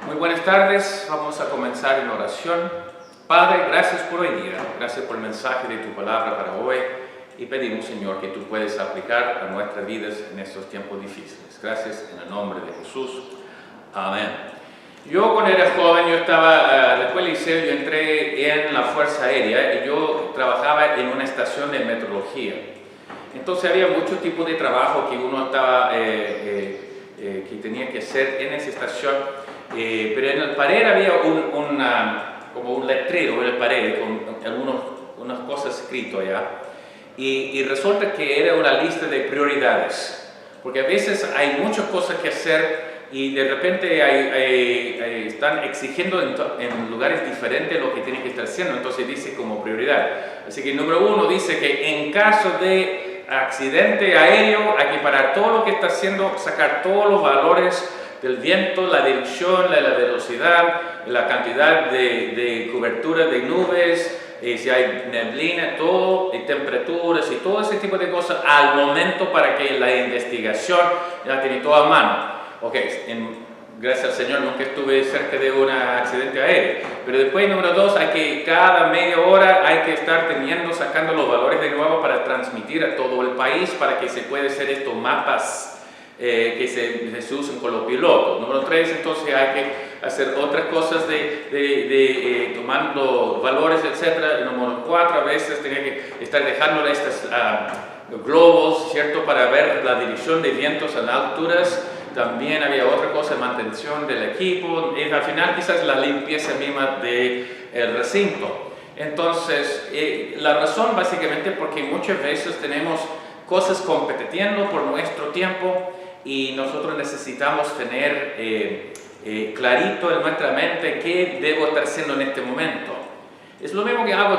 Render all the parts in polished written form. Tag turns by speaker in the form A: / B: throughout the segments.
A: Muy buenas tardes, vamos a comenzar en oración. Padre, gracias por hoy día, gracias por el mensaje de tu palabra para hoy y pedimos, Señor, que tú puedes aplicar a nuestras vidas en estos tiempos difíciles. Gracias en el nombre de Jesús. Amén. Yo cuando era joven, después del liceo, yo entré en la Fuerza Aérea y yo trabajaba en una estación de meteorología. Entonces había muchos tipos de trabajo que uno que tenía que hacer en esa estación. Pero en el pared había como un letrero en el pared con unas cosas escritas allá. Y resulta que era una lista de prioridades. Porque a veces hay muchas cosas que hacer y de repente están exigiendo en lugares diferentes lo que tienen que estar haciendo. Entonces dice como prioridad. Así que número 1 dice que en caso de accidente aéreo hay que parar todo lo que está haciendo, sacar todos los valores del viento, la dirección, la velocidad, la cantidad de cobertura de nubes, si hay neblina, todo, y temperaturas y todo ese tipo de cosas al momento para que la investigación la tiene toda a mano. Ok, gracias al Señor nunca estuve cerca de un accidente aéreo, pero después número 2 hay que cada media hora hay que estar sacando los valores de nuevo para transmitir a todo el país para que se pueda hacer estos mapas que se usan con los pilotos. Número 3, entonces hay que hacer otras cosas tomando valores, etc. Número 4, a veces tenía que estar dejándole estos globos, ¿cierto?, para ver la dirección de vientos a las alturas. También había otra cosa, mantención del equipo y al final quizás la limpieza misma del recinto. Entonces, la razón básicamente porque muchas veces tenemos cosas compitiendo por nuestro tiempo y nosotros necesitamos tener clarito en nuestra mente qué debo estar haciendo en este momento. Es lo mismo que hago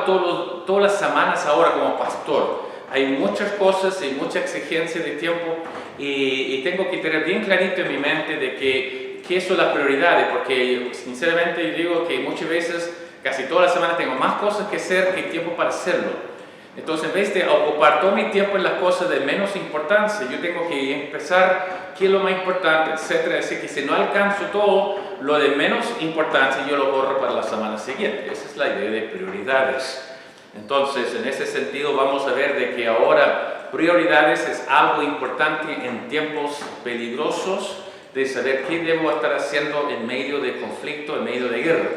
A: todas las semanas ahora como pastor. Hay muchas cosas y mucha exigencia de tiempo y tengo que tener bien clarito en mi mente de qué son las prioridades, porque sinceramente yo digo que muchas veces, casi todas las semanas tengo más cosas que hacer que tiempo para hacerlo. Entonces, en vez de ocupar todo mi tiempo en las cosas de menos importancia, yo tengo que empezar qué es lo más importante, etc. Así que si no alcanzo todo, lo de menos importancia yo lo borro para la semana siguiente. Esa es la idea de prioridades. Entonces, en ese sentido, vamos a ver de que ahora prioridades es algo importante en tiempos peligrosos, de saber qué debo estar haciendo en medio de conflicto, en medio de guerra.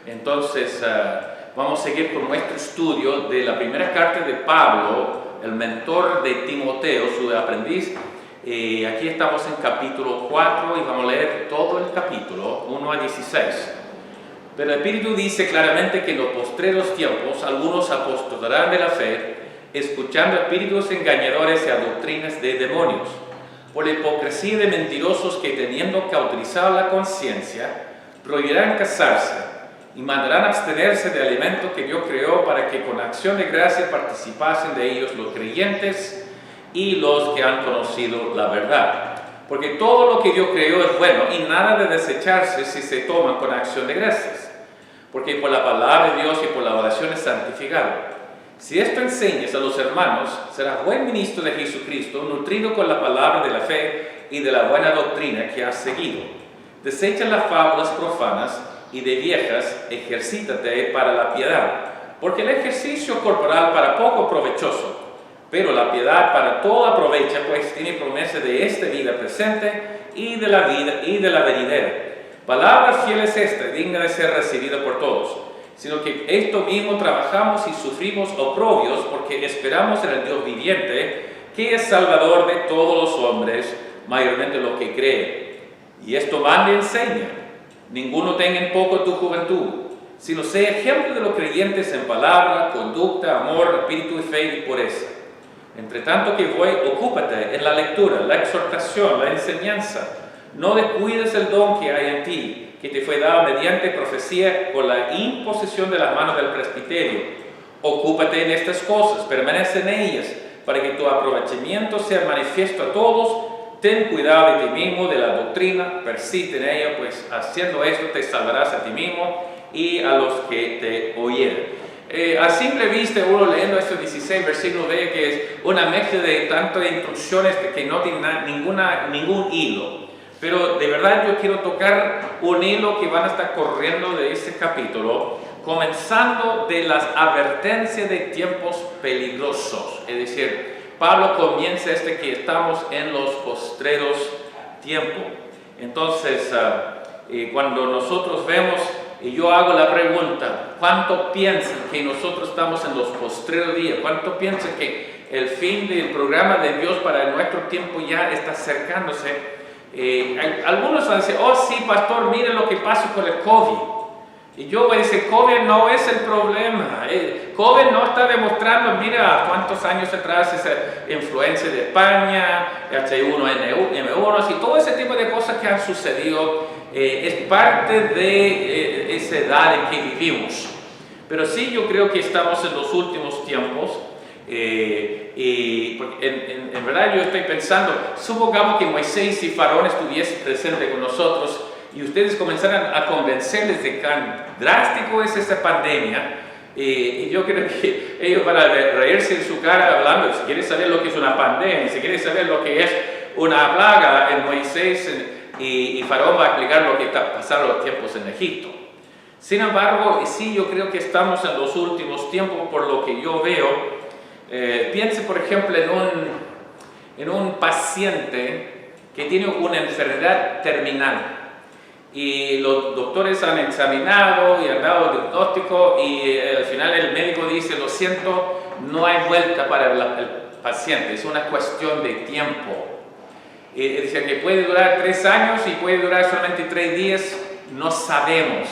A: Entonces, vamos a seguir con nuestro estudio de la primera carta de Pablo, el mentor de Timoteo, su aprendiz. Aquí estamos en capítulo 4 y vamos a leer todo el capítulo, 1 a 16. Pero el Espíritu dice claramente que en los postreros tiempos algunos apostatarán de la fe, escuchando espíritus engañadores y a doctrinas de demonios, por la hipocresía de mentirosos que teniendo cauterizada la conciencia, prohibirán casarse y mandarán abstenerse de alimentos que Dios creó para que con acción de gracia participasen de ellos los creyentes y los que han conocido la verdad. Porque todo lo que Dios creó es bueno y nada de desecharse si se toma con acción de gracias. Porque por la palabra de Dios y por la oración es santificado. Si esto enseñas a los hermanos, serás buen ministro de Jesucristo, nutrido con la palabra de la fe y de la buena doctrina que has seguido. Desecha las fábulas profanas y de viejas, ejercítate para la piedad, porque el ejercicio corporal para poco provechoso, pero la piedad para todo aprovecha, pues tiene promesa de esta vida presente y de la vida y de la venidera. Palabra fiel es esta, digna de ser recibida por todos, sino que esto mismo trabajamos y sufrimos oprobios, porque esperamos en el Dios viviente, que es Salvador de todos los hombres, mayormente los que creen. Y esto manda y enseña. Ninguno tenga en poco tu juventud, sino sea ejemplo de los creyentes en palabra, conducta, amor, espíritu y fe y pureza. Entre tanto que voy, ocúpate en la lectura, la exhortación, la enseñanza. No descuides el don que hay en ti, que te fue dado mediante profecía con la imposición de las manos del presbiterio. Ocúpate en estas cosas, permanece en ellas, para que tu aprovechamiento sea manifiesto a todos. Ten cuidado de ti mismo, de la doctrina, persiste en ella, pues haciendo esto te salvarás a ti mismo y a los que te oyeren. A simple vista, uno leyendo estos 16 versículos ve que es una mezcla de tantas instrucciones que no tiene ningún hilo. Pero de verdad yo quiero tocar un hilo que van a estar corriendo de este capítulo, comenzando de las advertencias de tiempos peligrosos. Es decir, Pablo comienza que estamos en los postreros tiempos. Entonces, cuando nosotros vemos, y yo hago la pregunta, ¿cuánto piensan que nosotros estamos en los postreros días? ¿Cuánto piensan que el fin del programa de Dios para nuestro tiempo ya está acercándose? Algunos van a decir, oh sí, pastor, mire lo que pasa con el COVID. Y yo voy a decir, COVID no es el problema. COVID no está demostrando, mira cuántos años atrás esa influencia de España, H1N1 y todo ese tipo de cosas que han sucedido es parte de esa edad en que vivimos. Pero sí, yo creo que estamos en los últimos tiempos. Y en verdad yo estoy pensando, supongamos que Moisés y Faraón estuviesen presentes con nosotros y ustedes comenzaran a convencerles de cuán drástico es esta pandemia, y yo creo que ellos van a reírse en su cara hablando, si quieren saber lo que es una pandemia, si quieren saber lo que es una plaga en Moisés y Faraón va a explicar lo que está pasando los tiempos en Egipto. Sin embargo, sí, yo creo que estamos en los últimos tiempos por lo que yo veo. Piense por ejemplo en un paciente que tiene una enfermedad terminal y los doctores han examinado y han dado diagnóstico y al final el médico dice, lo siento, no hay vuelta para el paciente, es una cuestión de tiempo. Es decir, que puede durar 3 años y puede durar solamente 3 días, no sabemos.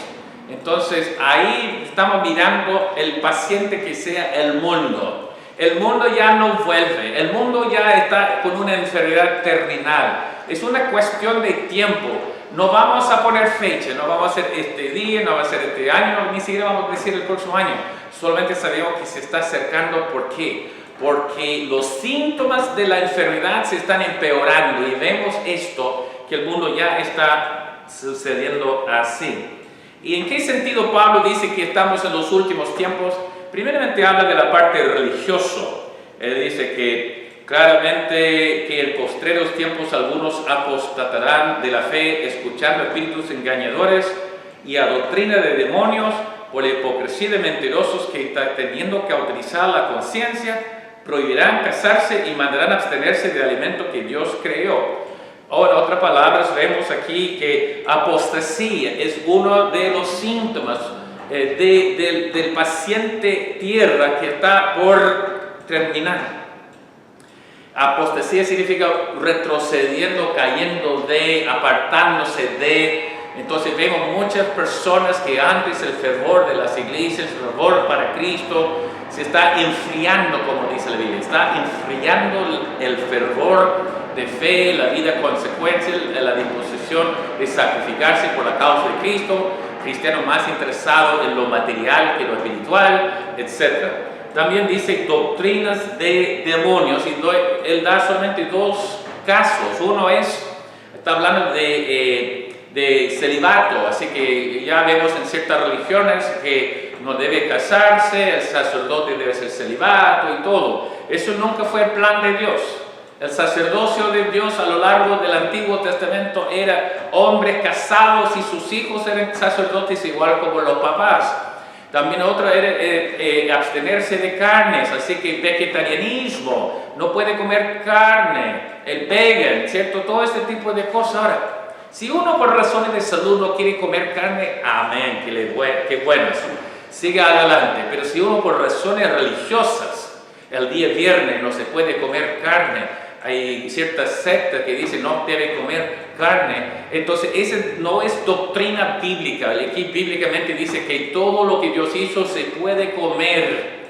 A: Entonces ahí estamos mirando el paciente que sea el mundo. El mundo ya no vuelve, el mundo ya está con una enfermedad terminal. Es una cuestión de tiempo. No vamos a poner fecha, no vamos a hacer este día, no va a ser este año, ni siquiera vamos a decir el próximo año. Solamente sabemos que se está acercando. ¿Por qué? Porque los síntomas de la enfermedad se están empeorando y vemos esto, que el mundo ya está sucediendo así. ¿Y en qué sentido Pablo dice que estamos en los últimos tiempos? Primeramente habla de la parte religiosa. Él dice que claramente que en postreros tiempos algunos apostatarán de la fe, escuchando espíritus engañadores y a doctrina de demonios, por la hipocresía de mentirosos que teniendo que utilizar la conciencia, prohibirán casarse y mandarán abstenerse de alimento que Dios creó. O en otras palabras, vemos aquí que apostasía es uno de los síntomas del paciente tierra que está por terminar. Apostasía significa retrocediendo, cayendo de, apartándose de. Entonces vemos muchas personas que antes el fervor de las iglesias, el fervor para Cristo, se está enfriando, como dice la Biblia, está enfriando el fervor de fe, la vida consecuencia, la disposición de sacrificarse por la causa de Cristo, cristiano más interesado en lo material que lo espiritual, etc. También dice doctrinas de demonios, y él da solamente 2 casos. Uno está hablando de celibato, así que ya vemos en ciertas religiones que no debe casarse, el sacerdote debe ser celibato y todo. Eso nunca fue el plan de Dios. El sacerdocio de Dios a lo largo del Antiguo Testamento era hombres casados y sus hijos eran sacerdotes igual como los papás. También otra era abstenerse de carnes, así que vegetarianismo, no puede comer carne, el vegan, ¿cierto? Todo este tipo de cosas. Ahora, si uno por razones de salud no quiere comer carne, amén, qué bueno, siga adelante. Pero si uno por razones religiosas, el día viernes no se puede comer carne, hay ciertas sectas que dicen no debe comer carne, entonces esa no es doctrina bíblica. Aquí bíblicamente dice que todo lo que Dios hizo se puede comer.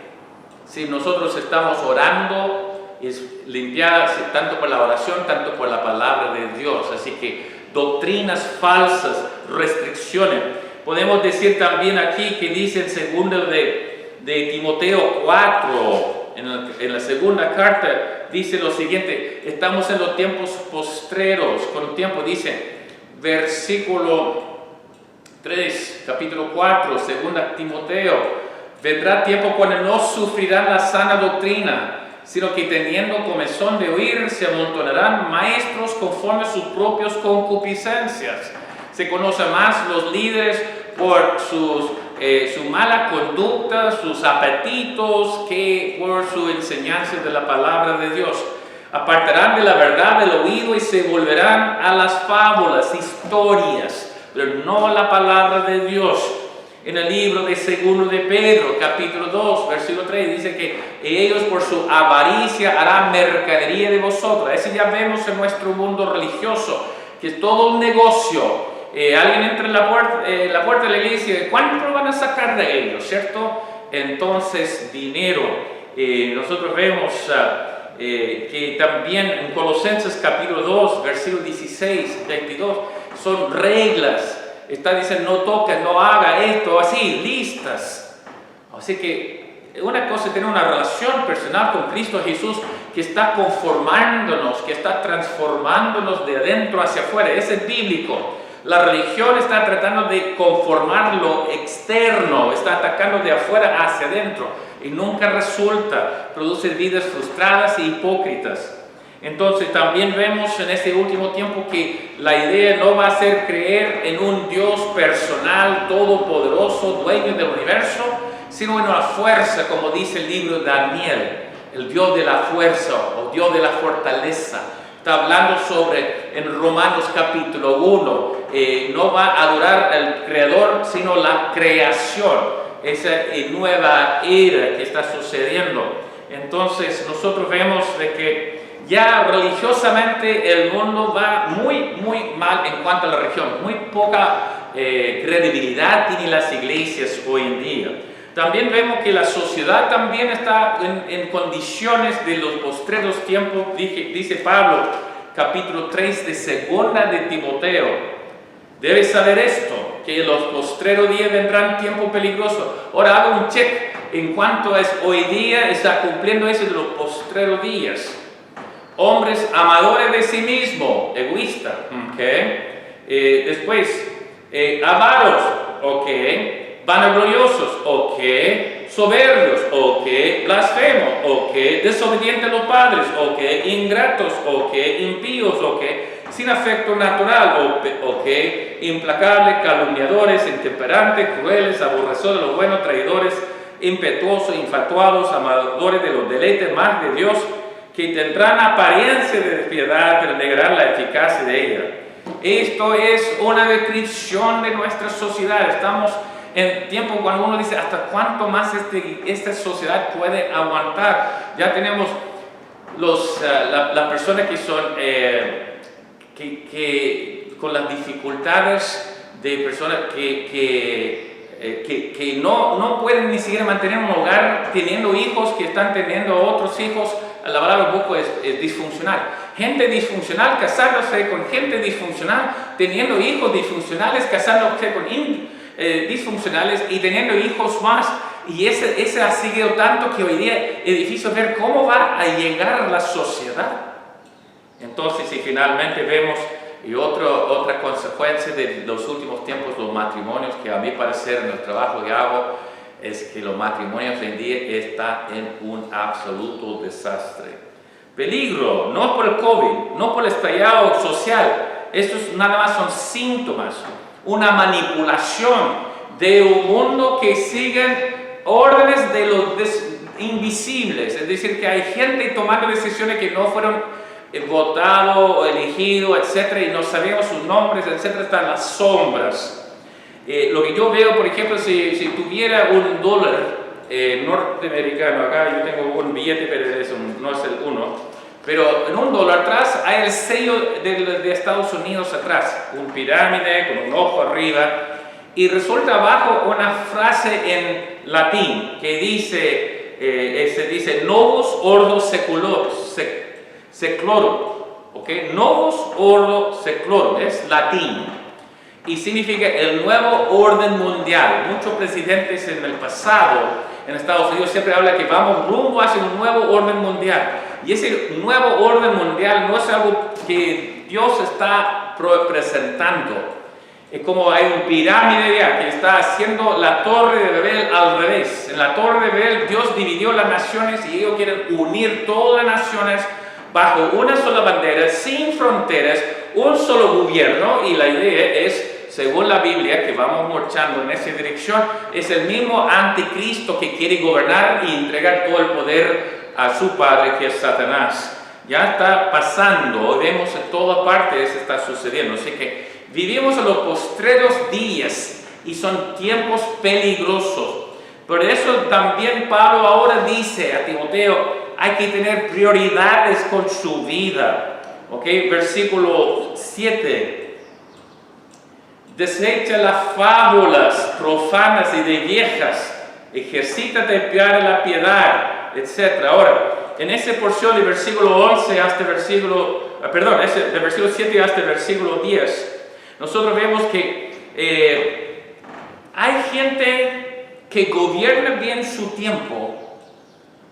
A: Si nosotros estamos orando, es limpiar tanto por la oración, tanto por la palabra de Dios. Así que doctrinas falsas, restricciones. Podemos decir también aquí que dice en segundo de Timoteo 4, en la segunda carta, dice lo siguiente: estamos en los tiempos postreros. Con tiempo dice, versículo 3, capítulo 4, segunda Timoteo, Vendrá tiempo cuando no sufrirán la sana doctrina, sino que teniendo comezón de oír, se amontonarán maestros conforme a sus propias concupiscencias. Se conocen más los líderes por su mala conducta, sus apetitos, que por su enseñanza de la palabra de Dios. Apartarán de la verdad del oído y se volverán a las fábulas, historias, pero no la palabra de Dios. En el libro de 2 de Pedro, capítulo 2, versículo 3, dice que ellos por su avaricia harán mercadería de vosotros. Eso ya vemos en nuestro mundo religioso, que es todo un negocio. Alguien entra en la puerta de la iglesia, ¿cuánto van a sacar de ellos? ¿Cierto? Entonces, dinero. Nosotros vemos que también en Colosenses capítulo 2, versículo 16, 22, son reglas. Está diciendo, no toques, no haga esto, así, listas. Así que una cosa es tener una relación personal con Cristo Jesús que está conformándonos, que está transformándonos de adentro hacia afuera. Ese es bíblico. La religión está tratando de conformar lo externo, está atacando de afuera hacia adentro y nunca resulta, produce vidas frustradas e hipócritas. Entonces también vemos en este último tiempo que la idea no va a ser creer en un Dios personal, todopoderoso, dueño del universo, sino en una fuerza, como dice el libro de Daniel, el Dios de la fuerza o Dios de la fortaleza. Está hablando sobre, en Romanos capítulo 1, no va a adorar al Creador, sino la creación, esa nueva era que está sucediendo. Entonces nosotros vemos de que ya religiosamente el mundo va muy mal en cuanto a la religión, muy poca credibilidad tienen las iglesias hoy en día. También vemos que la sociedad también está en condiciones de los postreros tiempos, dice Pablo, capítulo 3 de segunda de Timoteo. Debes saber esto, que en los postreros días vendrán tiempos peligrosos. Ahora hago un check en cuanto es hoy día, está cumpliendo eso de los postreros días. Hombres amadores de sí mismos, egoístas, ¿okay? Después, avaros, ¿okay? Vanagloriosos, ok, soberbios, ok, blasfemos, ok, desobedientes a los padres, ok, ingratos, ok, impíos, ok, sin afecto natural, ok, implacables, calumniadores, intemperantes, crueles, aborrecedores de lo bueno, traidores, impetuosos, infatuados, amadores de los deleites más de Dios, que tendrán apariencia de despiadad, pero negarán la eficacia de ella. Esto es una descripción de nuestra sociedad. Estamos en tiempo cuando uno dice, ¿hasta cuánto más esta sociedad puede aguantar? Ya tenemos las personas que son, con las dificultades de personas que no pueden ni siquiera mantener un hogar, teniendo hijos que están teniendo otros hijos. La palabra un poco es disfuncional. Gente disfuncional casándose con gente disfuncional, teniendo hijos disfuncionales, casándose con disfuncionales y teniendo hijos más. Y ese ha seguido tanto que hoy día es difícil ver cómo va a llegar la sociedad. Entonces, y finalmente vemos, y otra consecuencia de los últimos tiempos, los matrimonios, que a mi parecer en el trabajo que hago, es que los matrimonios hoy en día están en un absoluto desastre. Peligro, no por el COVID, no por el estallado social, estos nada más son síntomas, una manipulación de un mundo que sigue órdenes de los invisibles, es decir, que hay gente tomando decisiones que no fueron votados o elegidos, etc., y no sabemos sus nombres, etc., están las sombras. Lo que yo veo, por ejemplo, si tuviera un dólar norteamericano, acá yo tengo un billete, pero no es el uno, pero en un dólar atrás hay el sello de Estados Unidos atrás, un pirámide con un ojo arriba, y resulta abajo una frase en latín que dice Novus Ordo Seclorum, ¿okay? Novus Ordo Seclorum, es latín. Y significa el nuevo orden mundial. Muchos presidentes en el pasado en Estados Unidos siempre hablan que vamos rumbo hacia un nuevo orden mundial. Y ese nuevo orden mundial no es algo que Dios está presentando. Es como hay un pirámide ya que está haciendo la torre de Babel al revés. En la torre de Babel Dios dividió las naciones y ellos quieren unir todas las naciones bajo una sola bandera, sin fronteras, un solo gobierno, y la idea es, según la Biblia, que vamos marchando en esa dirección, es el mismo anticristo que quiere gobernar y entregar todo el poder a su padre, que es Satanás. Ya está pasando, vemos en todas partes está sucediendo, así que vivimos en los postreros días y son tiempos peligrosos. Por eso también Pablo ahora dice a Timoteo, hay que tener prioridades con su vida. ¿Ok? Versículo 7. Desecha las fábulas profanas y de viejas, ejercítate para la piedad, etc. Ahora, en esa porción del versículo 11 hasta el versículo, del versículo 7 hasta el versículo 10, nosotros vemos que hay gente que gobierna bien su tiempo,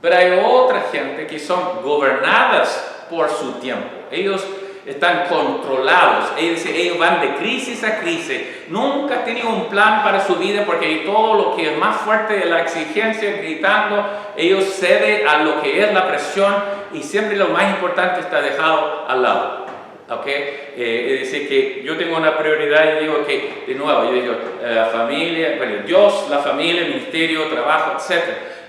A: pero hay otra gente que son gobernadas por su tiempo. Ellos están controlados, ellos van de crisis a crisis, nunca tienen un plan para su vida porque todo lo que es más fuerte de la exigencia, gritando, ellos ceden a lo que es la presión y siempre lo más importante está dejado al lado. ¿Okay? Es decir, que yo tengo una prioridad y digo que, de nuevo, yo digo, la familia, bueno, Dios, la familia, el ministerio, trabajo, etc.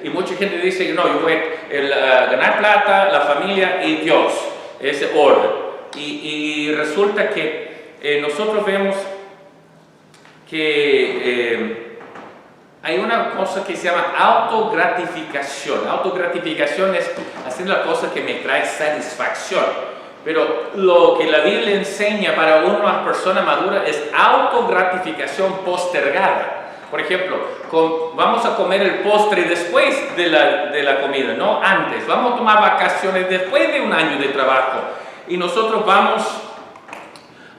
A: Y mucha gente dice que no, yo voy a ganar plata, la familia y Dios, ese orden. Y resulta que nosotros vemos que hay una cosa que se llama autogratificación. Autogratificación es hacer la cosa que me trae satisfacción. Pero lo que la Biblia enseña para una persona madura es autogratificación postergada. Por ejemplo, vamos a comer el postre después de la comida, no antes. Vamos a tomar vacaciones después de un año de trabajo. Y nosotros vamos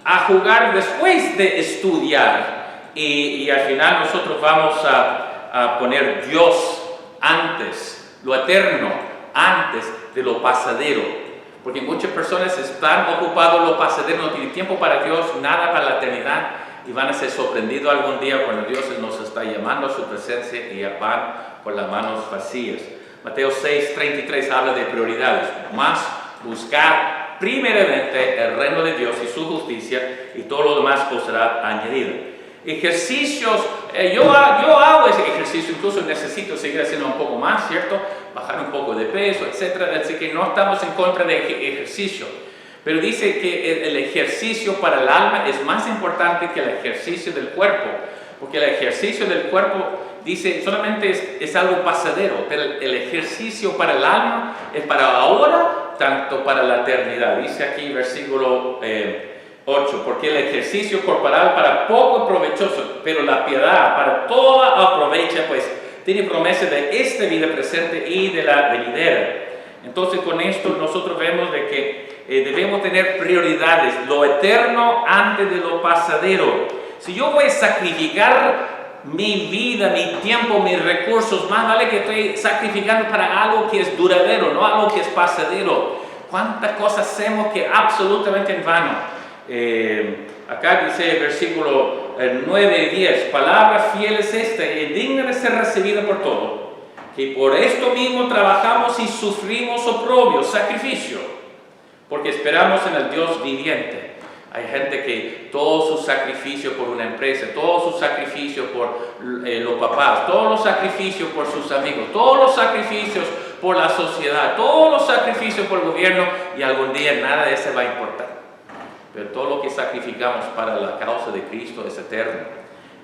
A: a jugar después de estudiar. Y al final nosotros vamos a poner Dios antes, lo eterno, antes de lo pasadero. Porque muchas personas están ocupadas en lo pasadero, no tienen tiempo para Dios, nada para la eternidad, y van a ser sorprendidos algún día cuando Dios nos está llamando a su presencia y ya van con las manos vacías. Mateo 6:33 habla de prioridades, más buscar primeramente el reino de Dios y su justicia, y todo lo demás os será añadido. Ejercicios, yo hago ese ejercicio, incluso necesito seguir haciendo un poco más, ¿cierto? Bajar un poco de peso, etc. Así que no estamos en contra de ejercicio. Pero dice que el ejercicio para el alma es más importante que el ejercicio del cuerpo. Porque el ejercicio del cuerpo, dice, solamente es algo pasadero. Pero el ejercicio para el alma es para ahora, tanto para la eternidad. Dice aquí versículo 8, porque el ejercicio corporal para poco es provechoso, pero la piedad para toda aprovecha, pues tiene promesa de esta vida presente y de la venidera. Entonces con esto nosotros vemos de que debemos tener prioridades, lo eterno antes de lo pasadero. Si yo voy a sacrificar mi vida, mi tiempo, mis recursos, más vale que estoy sacrificando para algo que es duradero, no algo que es pasadero. ¿Cuántas cosas hacemos que absolutamente en vano? Acá dice el versículo 9 y 10, palabra fiel es esta y digna de ser recibida por todos, que por esto mismo trabajamos y sufrimos oprobio, sacrificio, porque esperamos en el Dios viviente. Hay gente que todo su sacrificio por una empresa, todo su sacrificio por los papás, todos los sacrificios por sus amigos, todos los sacrificios por la sociedad, todos los sacrificios por el gobierno, y algún día nada de eso va a importar. Pero todo lo que sacrificamos para la causa de Cristo es eterno.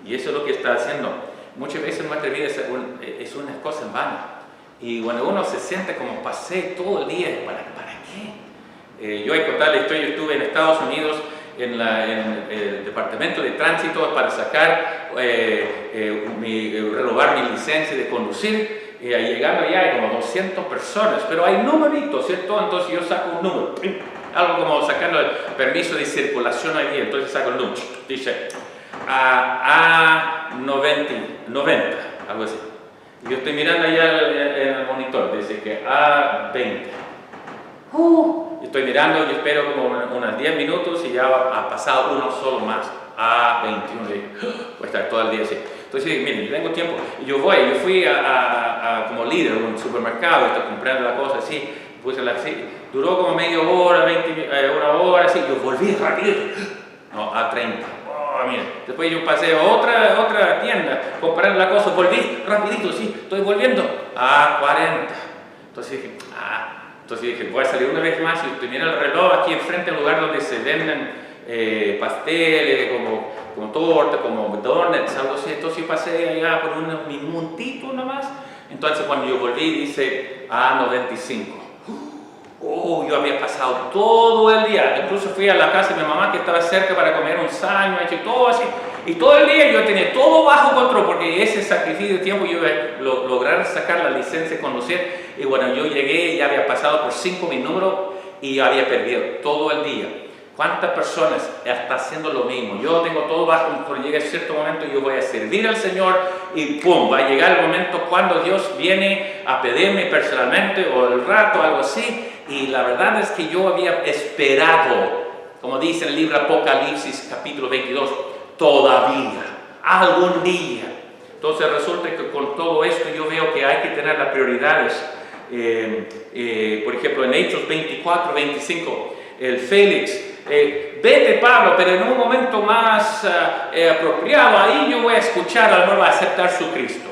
A: Y eso es lo que está haciendo. Muchas veces nuestra vida es una cosa en vano. Y cuando uno se siente como pasé todo el día, ¿para qué? Yo he contado la historia, yo estuve en Estados Unidos en el departamento de tránsito para sacar, renovar mi licencia de conducir. Llegando allá hay como 200 personas, pero hay numeritos, ¿cierto? Entonces yo saco un número. Algo como sacando el permiso de circulación allí, entonces saco el número, dice A90, algo así. Y yo estoy mirando allá en el monitor, dice que A20. Yo estoy mirando y espero como unos 10 minutos y ya ha pasado uno solo más, a 21. Voy a estar todo el día así. Entonces dije, miren, yo tengo tiempo. Y yo fui como líder en un supermercado, estoy comprando la cosa así, puse así. Duró como media hora, 1 hora, así. Yo volví rápido, no, a 30. Mira. Después yo pasé a otra tienda, comprar la cosa, volví rapidito, sí, estoy volviendo a 40. Entonces dije, voy a salir una vez más y tenía el reloj aquí enfrente, el lugar donde se venden pasteles, como torta, como donuts, algo así. Entonces yo pasé allá por un minutito nomás. Entonces cuando yo volví dice A95. Yo había pasado todo el día, incluso fui a la casa de mi mamá que estaba cerca para comer un sándwich y todo así, y todo el día yo tenía todo bajo control, porque ese sacrificio de tiempo yo iba a lograr sacar la licencia de conducir, y bueno, yo llegué, ya había pasado por 5 mi número y había perdido todo el día. ¿Cuántas personas están haciendo lo mismo? Yo tengo todo bajo control, llega cierto momento yo voy a servir al Señor y ¡pum! Va a llegar el momento cuando Dios viene a pedirme personalmente o el rato, algo así. Y la verdad es que yo había esperado, como dice en el libro Apocalipsis capítulo 22, todavía, algún día. Entonces resulta que con todo esto yo veo que hay que tener las prioridades. Por ejemplo, en Hechos 24, 25, el Félix, vete Pablo, pero en un momento más apropiado, ahí yo voy a escuchar, a lo mejor va a aceptar su Cristo.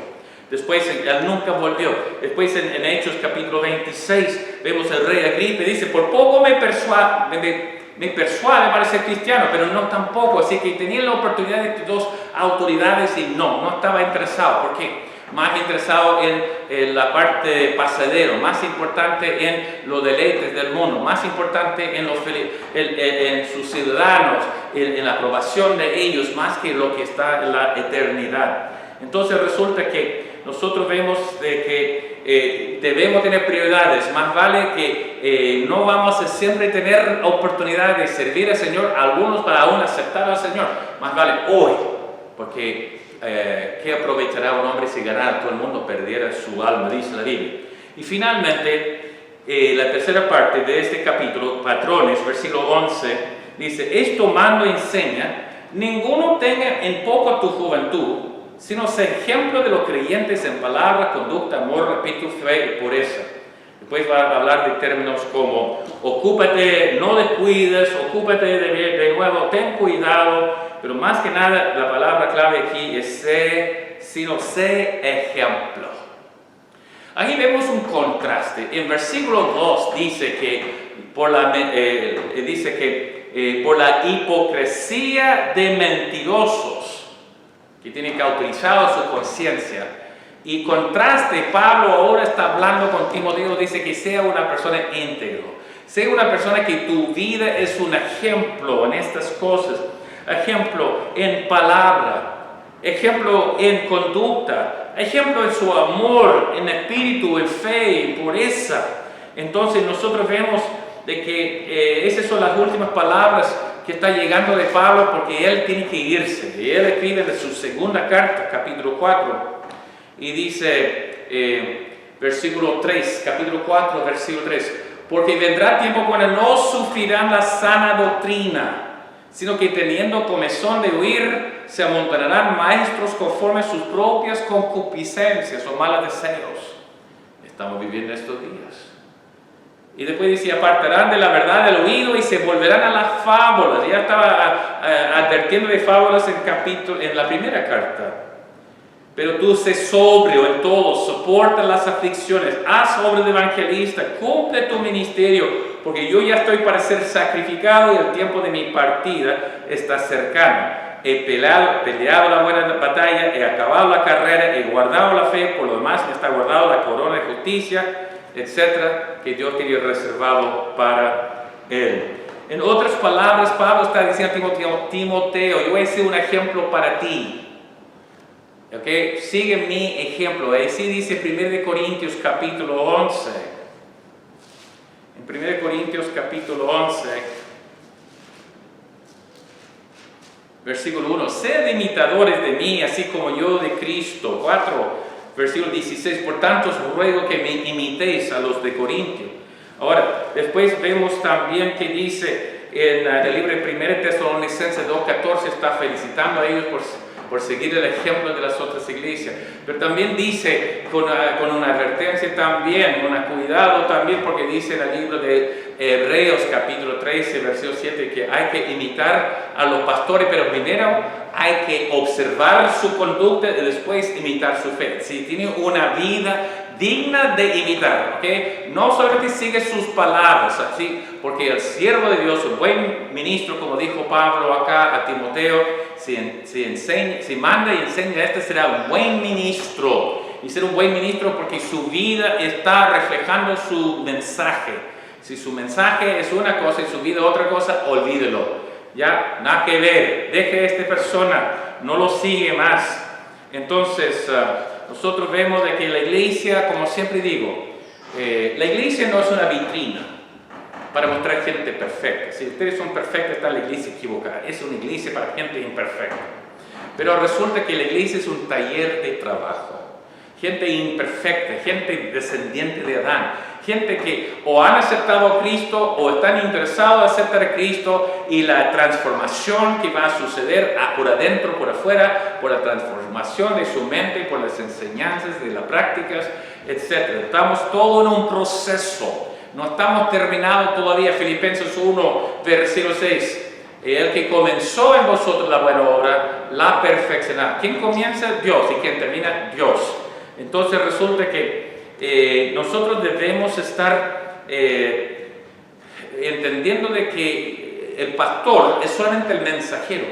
A: Después él nunca volvió. Después en Hechos capítulo 26 vemos el rey Agripa y dice, por poco me persuade para ser cristiano, pero no tampoco. Así que tenía la oportunidad de 2 autoridades y no estaba interesado. ¿Por qué? Más interesado en la parte de pasadero, más importante en los deleites del mundo, más importante en sus ciudadanos, en la aprobación de ellos, más que lo que está en la eternidad. Entonces resulta que nosotros vemos de que debemos tener prioridades. Más vale que no vamos a siempre tener oportunidad de servir al Señor, algunos para aún aceptar al Señor. Más vale hoy, porque ¿qué aprovechará un hombre si ganara todo el mundo, perdiera su alma? Dice la Biblia. Y finalmente, la tercera parte de este capítulo, patrones, versículo 11, dice, esto mando y enseña, ninguno tenga en poco tu juventud, sino sea ejemplo de los creyentes en palabra, conducta, amor, respeto, fe y pureza. Después va a hablar de términos como ocúpate, no descuides, ocúpate de nuevo, ten cuidado, pero más que nada la palabra clave aquí es sé ejemplo. Aquí vemos un contraste. En versículo 2 dice que por la hipocresía de mentirosos, que tienen cauterizado su conciencia. Y contraste, Pablo ahora está hablando con Timoteo, dice que sea una persona íntegra, sea una persona que tu vida es un ejemplo en estas cosas, ejemplo en palabra, ejemplo en conducta, ejemplo en su amor, en espíritu, en fe, en pureza. Entonces nosotros vemos de que esas son las últimas palabras que está llegando de Pablo, porque él tiene que irse. Y él escribe de su segunda carta, capítulo 4, y dice, versículo 3, capítulo 4, versículo 3, porque vendrá tiempo cuando no sufrirán la sana doctrina, sino que teniendo comezón de huir, se amontonarán maestros conforme a sus propias concupiscencias o malos deseos. Estamos viviendo estos días. Y después dice, apartarán de la verdad del oído y se volverán a las fábulas. Ya estaba advirtiendo de fábulas en la primera carta. Pero tú sé sobrio en todo, soporta las aflicciones, haz obra de evangelista, cumple tu ministerio, porque yo ya estoy para ser sacrificado y el tiempo de mi partida está cercano. He peleado la buena batalla, he acabado la carrera, he guardado la fe, por lo demás me está guardado la corona de justicia, etcétera, que Dios tiene reservado para él. En otras palabras, Pablo está diciendo a Timoteo, yo voy a ser un ejemplo para ti. ¿Okay? Sigue mi ejemplo. Así dice 1 Corintios capítulo 11. En 1 Corintios capítulo 11, versículo 1. Sed imitadores de mí, así como yo de Cristo. 4. Versículo 16, por tanto os ruego que me imitéis a los de Corintio. Ahora, después vemos también que dice en el libro de 1 Tesalonicenses 2:14 está felicitando a ellos por seguir el ejemplo de las otras iglesias. Pero también dice, con una advertencia también, cuidado también, porque dice en el libro de Hebreos capítulo 13, versículo 7, que hay que imitar a los pastores, pero primero hay que observar su conducta y después imitar su fe. Si tiene una vida digna de imitar, ¿ok? No solamente sigue sus palabras, así, porque el siervo de Dios, un buen ministro, como dijo Pablo acá a Timoteo, si manda y enseña, este será un buen ministro. Y ser un buen ministro porque su vida está reflejando su mensaje. Si su mensaje es una cosa y su vida otra cosa, olvídelo. Ya, nada que ver. Deje a esta persona, no lo sigue más. Entonces, nosotros vemos de que la iglesia, como siempre digo, la iglesia no es una vitrina para mostrar gente perfecta. Si ustedes son perfectos, está la iglesia equivocada. Es una iglesia para gente imperfecta. Pero resulta que la iglesia es un taller de trabajo. Gente imperfecta, gente descendiente de Adán. Gente que o han aceptado a Cristo o están interesados en aceptar a Cristo, y la transformación que va a suceder por adentro, por afuera, por la transformación de su mente, por las enseñanzas, de las prácticas, etc. Estamos todos en un proceso. No estamos terminados todavía. Filipenses 1, versículo 6. El que comenzó en vosotros la buena obra, la perfeccionará. ¿Quién comienza? Dios. ¿Y quién termina? Dios. Entonces resulta que nosotros debemos estar entendiendo de que el pastor es solamente el mensajero,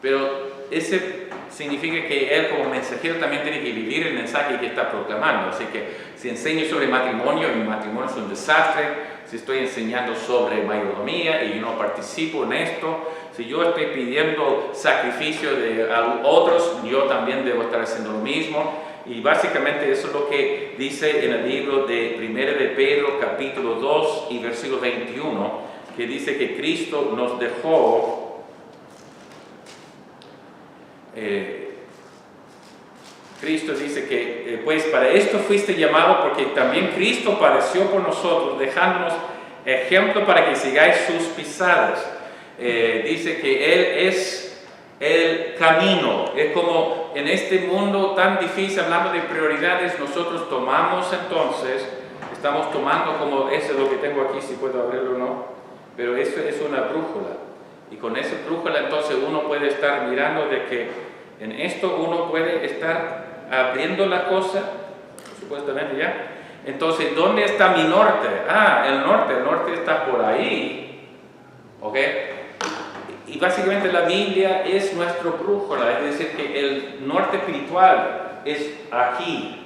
A: pero ese significa que él como mensajero también tiene que vivir el mensaje que está proclamando. Así que si enseño sobre matrimonio y mi matrimonio es un desastre, si estoy enseñando sobre mayordomía y yo no participo en esto, si yo estoy pidiendo sacrificio de otros, yo también debo estar haciendo lo mismo. Y básicamente eso es lo que dice en el libro de 1 de Pedro capítulo 2 y versículo 21, que dice que Cristo nos dejó, Cristo dice que pues para esto fuiste llamado, porque también Cristo padeció por nosotros, dejándonos ejemplo para que sigáis sus pisadas. Dice que Él es el camino. Es como en este mundo tan difícil, hablando de prioridades, nosotros tomamos entonces, estamos tomando como, eso es lo que tengo aquí, si puedo abrirlo o no, pero eso es una brújula. Y con esa brújula entonces uno puede estar mirando de que en esto uno puede estar abriendo la cosa, supuestamente ya. Entonces, ¿dónde está mi norte? El norte está por ahí. ¿Ok? Y básicamente la Biblia es nuestra brújula, es decir, que el norte espiritual es aquí.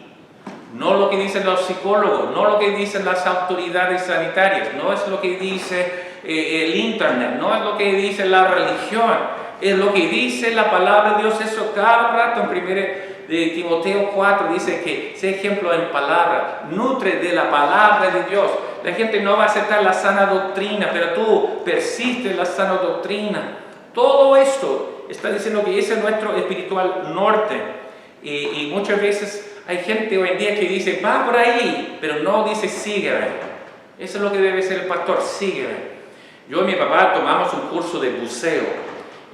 A: No lo que dicen los psicólogos, no lo que dicen las autoridades sanitarias, no es lo que dice el internet, no es lo que dice la religión, es lo que dice la palabra de Dios. Eso cada rato en 1 de Timoteo 4 dice que sea ejemplo en palabra, nutre de la palabra de Dios. La gente no va a aceptar la sana doctrina, pero tú persiste en la sana doctrina. Todo esto está diciendo que ese es nuestro espiritual norte. Y muchas veces hay gente hoy en día que dice, va por ahí, pero no dice, sígueme. Eso es lo que debe ser el pastor, sígueme. Yo y mi papá tomamos un curso de buceo.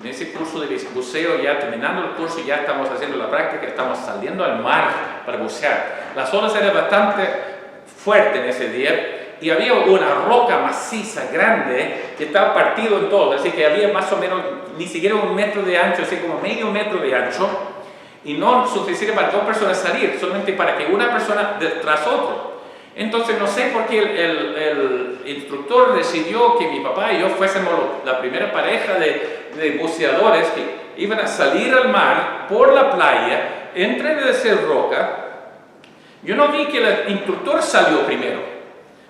A: En ese curso de buceo, ya terminando el curso, ya estamos haciendo la práctica, estamos saliendo al mar para bucear. Las olas eran bastante fuertes en ese día. Y había una roca maciza, grande, que estaba partido en todo. Así que había más o menos, ni siquiera 1 metro de ancho, así como medio metro de ancho. Y no suficiente para 2 personas salir, solamente para que una persona tras otro. Entonces, no sé por qué el instructor decidió que mi papá y yo fuésemos la primera pareja de buceadores que iban a salir al mar por la playa, entre de hacer roca. Yo no vi que el instructor salió primero.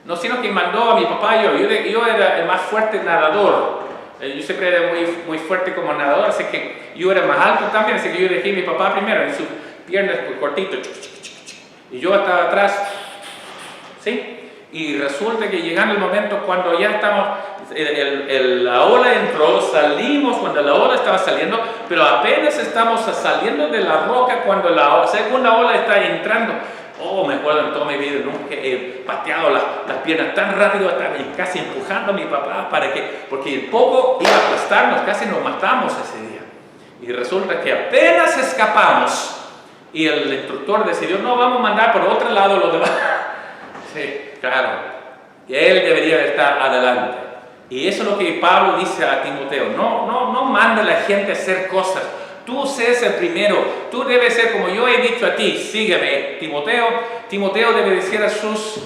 A: No, sino que mandó a mi papá y yo era el más fuerte nadador. Yo siempre era muy fuerte como nadador, así que yo era más alto también, así que yo dejé a mi papá primero en sus piernas cortitas. Y yo estaba atrás, ¿sí? Y resulta que llegando el momento cuando ya estamos, la ola entró, salimos cuando la ola estaba saliendo, pero apenas estamos saliendo de la roca cuando la segunda ola está entrando. Oh, me acuerdo en toda mi vida, nunca he pateado las piernas tan rápido, casi empujando a mi papá porque el poco iba a aplastarnos, casi nos matamos ese día. Y resulta que apenas escapamos y el instructor decidió, no, vamos a mandar por otro lado los demás. Sí, claro, y él debería estar adelante. Y eso es lo que Pablo dice a Timoteo, no manda a la gente a hacer cosas. Tú seas el primero, tú debes ser como yo he dicho a ti, sígueme, Timoteo. Timoteo debe decir a sus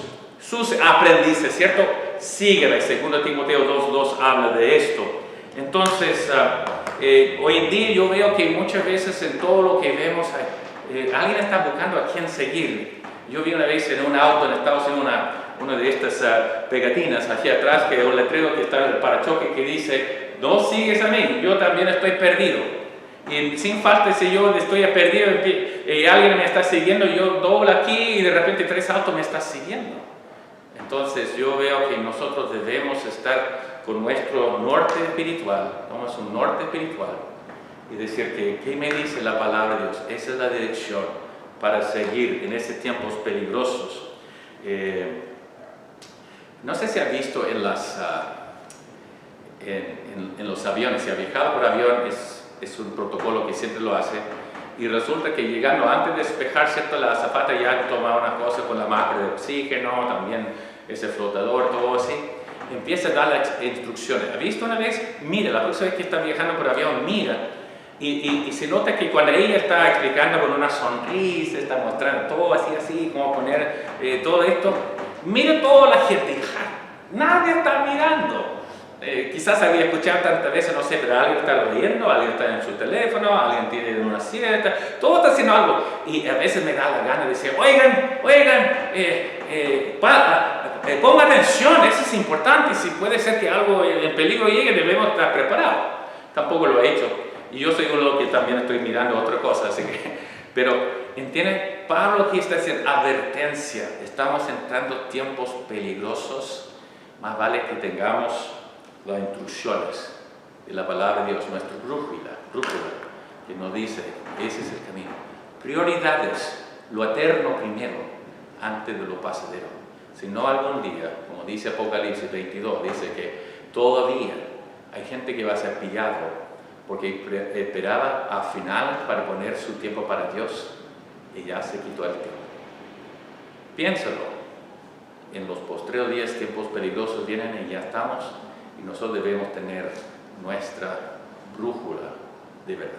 A: aprendices, ¿cierto? Sígueme, 2 Timoteo 2:2 habla de esto. Entonces, hoy en día yo veo que muchas veces en todo lo que vemos, alguien está buscando a quién seguir. Yo vi una vez en un auto en Estados Unidos una de estas pegatinas hacia atrás, que es un letrero que está en el parachoque que dice, no sigues a mí, yo también estoy perdido. Y sin falta, si yo estoy perdido y alguien me está siguiendo, yo doblo aquí y de repente 3 autos me están siguiendo. Entonces yo veo que nosotros debemos estar con nuestro norte espiritual, tomamos un norte espiritual y decir que, ¿qué me dice la palabra de Dios? Esa es la dirección para seguir en esos tiempos peligrosos. No sé si ha visto en los aviones, si ha viajado por avión, es un protocolo que siempre lo hace, y resulta que llegando antes de despejar, ¿cierto? La azafata ya toma una cosa con la máscara de oxígeno, también ese flotador, todo así, empieza a dar las instrucciones. ¿Ha visto una vez? Mira, la próxima vez que está viajando por avión, mira, y se nota que cuando ella está explicando con una sonrisa, está mostrando todo así, cómo poner todo esto, mira toda la gente, nadie está mirando. Quizás había escuchado tantas veces, no sé, pero alguien está leyendo, alguien está en su teléfono, alguien tiene una siesta, todo está haciendo algo. Y a veces me da la gana de decir, oigan, pongan atención, eso es importante. Si puede ser que algo en peligro llegue, debemos estar preparados. Tampoco lo he hecho. Y yo soy uno que también estoy mirando otra cosa, así que... Pero, ¿entienden? Pablo aquí está haciendo advertencia. Estamos entrando en tiempos peligrosos. Más vale que tengamos las instrucciones de la palabra de Dios, nuestra brújula, que nos dice, ese es el camino. Prioridades, lo eterno primero, antes de lo pasajero. Si no, algún día, como dice Apocalipsis 22, dice que todavía hay gente que va a ser pillado porque esperaba al final para poner su tiempo para Dios y ya se quitó el tiempo. Piénsalo. En los postreros días, tiempos peligrosos vienen y ya estamos, y nosotros debemos tener nuestra brújula de verdad.